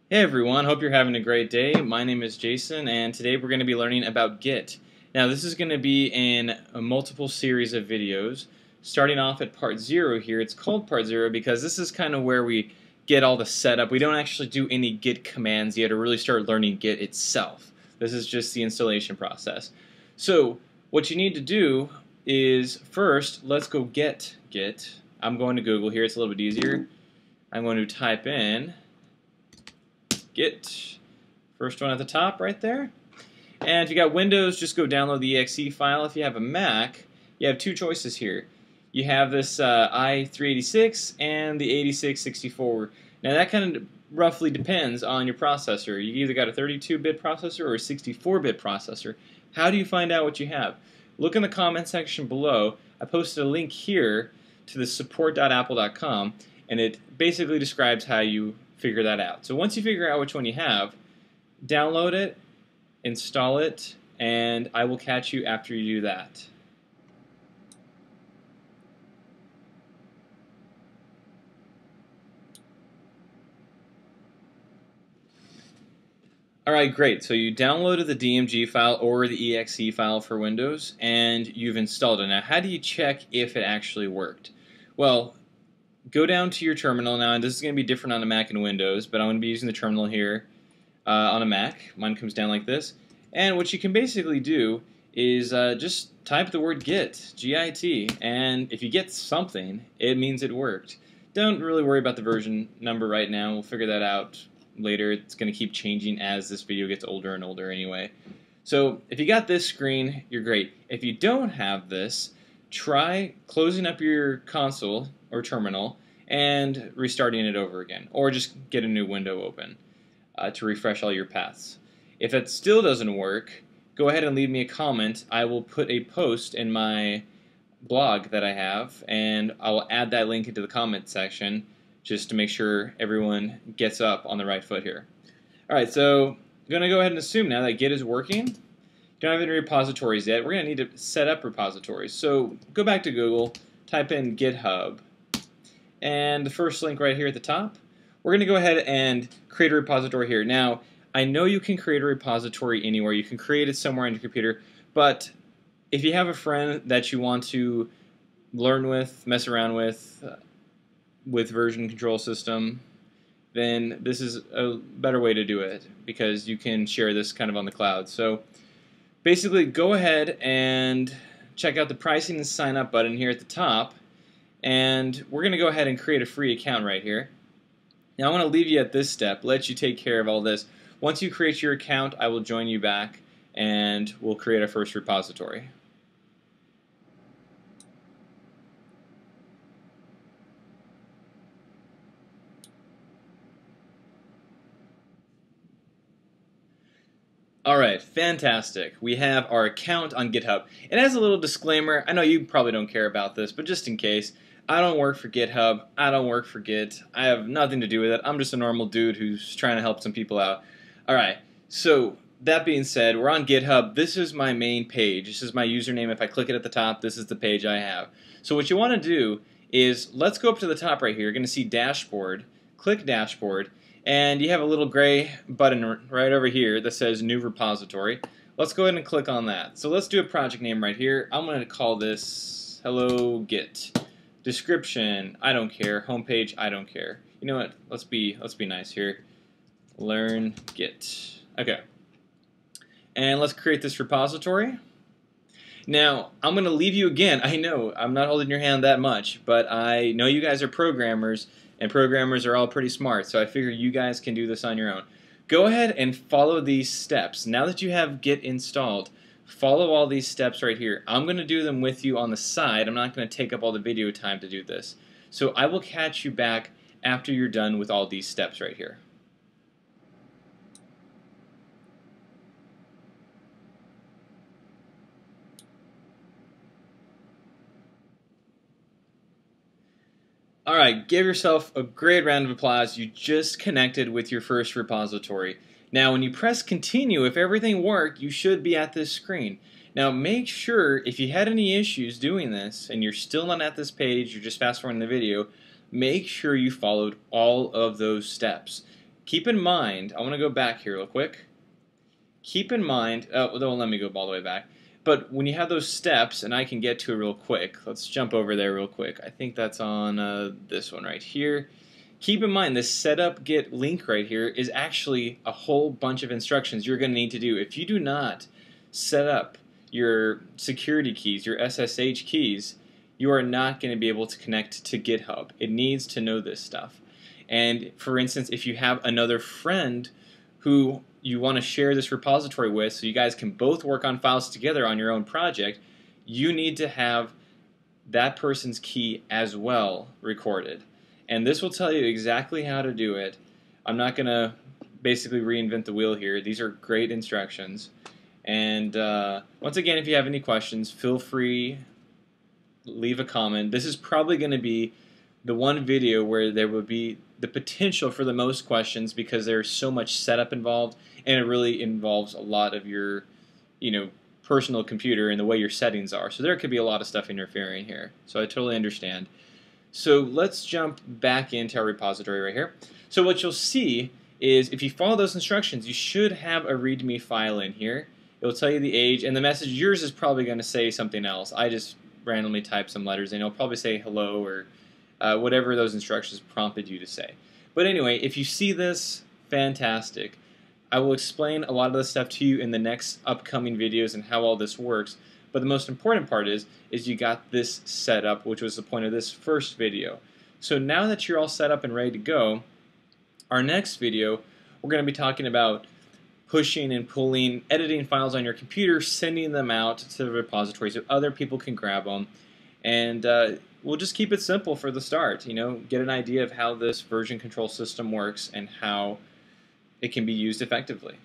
Hey everyone, hope you're having a great day. My name is Jason and today we're going to be learning about Git. Now this is going to be in a multiple series of videos. Starting off at part 0 here, it's called part 0 because this is kind of where we get all the setup. We don't actually do any Git commands yet or really start learning Git itself. This is just the installation process. So what you need to do is first, let's go get Git. I'm going to Google here, it's a little bit easier. I'm going to type in Git, first one at the top right there. And if you got Windows, just go download the exe file. If you have a Mac, you have two choices here. You have this i386 and the 8664. Now that kind of roughly depends on your processor. You either got a 32-bit processor or a 64-bit processor. How do you find out what you have? Look in the comment section below. I posted a link here to the support.apple.com, and it basically describes how you figure that out. So once you figure out which one you have, download it, install it, and I will catch you after you do that. Alright, great. So you downloaded the DMG file or the exe file for Windows, and you've installed it. Now, how do you check if it actually worked? Well, go down to your terminal now, and this is going to be different on a Mac and Windows, but I'm going to be using the terminal here on a Mac. Mine comes down like this. And what you can basically do is just type the word Git, G-I-T, and if you get something, it means it worked. Don't really worry about the version number right now. We'll figure that out later. It's going to keep changing as this video gets older and older anyway. So if you got this screen, you're great. If you don't have this, try closing up your console or terminal and restarting it over again, or just get a new window open to refresh all your paths. If it still doesn't work, go ahead and leave me a comment. I will put a post in my blog that I have, and I will add that link into the comment section just to make sure everyone gets up on the right foot here. Alright, so I'm going to go ahead and assume now that Git is working. Don't have any repositories yet. We're going to need to set up repositories. So go back to Google, type in GitHub, and the first link right here at the top, we're going to go ahead and create a repository here. Now, I know you can create a repository anywhere. You can create it somewhere on your computer, but if you have a friend that you want to learn with, mess around with version control system, then this is a better way to do it because you can share this kind of on the cloud. So basically, go ahead and check out the pricing and sign up button here at the top, and we're going to go ahead and create a free account right here. Now I want to leave you at this step, let you take care of all this. Once you create your account, I will join you back and we'll create our first repository. Alright, fantastic. We have our account on GitHub. It has a little disclaimer. I know you probably don't care about this, but just in case, I don't work for GitHub. I don't work for Git. I have nothing to do with it. I'm just a normal dude who's trying to help some people out. Alright, so that being said, we're on GitHub. This is my main page. This is my username. If I click it at the top, this is the page I have. So what you want to do is, let's go up to the top right here. You're going to see Dashboard. Click Dashboard. And you have a little gray button right over here that says New Repository. Let's go ahead and click on that. So let's do a project name right here. I'm going to call this Hello Git. Description, I don't care. Homepage, I don't care. You know what? Let's be nice here. Learn Git. Okay. And let's create this repository. Now, I'm going to leave you again. I know I'm not holding your hand that much, but I know you guys are programmers, and programmers are all pretty smart, so I figure you guys can do this on your own. Go ahead and follow these steps. Now that you have Git installed, follow all these steps right here. I'm going to do them with you on the side. I'm not going to take up all the video time to do this. So I will catch you back after you're done with all these steps right here. Alright, give yourself a great round of applause. You just connected with your first repository. Now when you press continue, if everything worked, you should be at this screen. Now make sure, if you had any issues doing this, and you're still not at this page, you're just fast forwarding the video, make sure you followed all of those steps. Keep in mind, I want to go back here real quick. Keep in mind, oh, don't let me go all the way back. But when you have those steps, and I can get to it real quick, let's jump over there real quick. I think that's on this one right here. Keep in mind, this setup get link right here is actually a whole bunch of instructions you're going to need to do. If you do not set up your security keys, your SSH keys, you are not going to be able to connect to GitHub. It needs to know this stuff. And for instance, if you have another friend who you want to share this repository with so you guys can both work on files together on your own project, you need to have that person's key as well recorded. And this will tell you exactly how to do it. I'm not going to basically reinvent the wheel here. These are great instructions. And once again, if you have any questions, feel free, leave a comment. This is probably going to be the one video where there will be the potential for the most questions because there's so much setup involved, and it really involves a lot of your, personal computer and the way your settings are. So there could be a lot of stuff interfering here. So I totally understand. So let's jump back into our repository right here. So what you'll see is if you follow those instructions, you should have a Readme file in here. It will tell you the age, and the message, yours is probably going to say something else. I just randomly type some letters in. It'll probably say hello or whatever those instructions prompted you to say. But anyway, if you see this, fantastic. I will explain a lot of this stuff to you in the next upcoming videos and how all this works. But the most important part is you got this set up, which was the point of this first video. So now that you're all set up and ready to go, our next video, we're going to be talking about pushing and pulling, editing files on your computer, sending them out to the repository so other people can grab them. And we'll just keep it simple for the start, get an idea of how this version control system works and how it can be used effectively.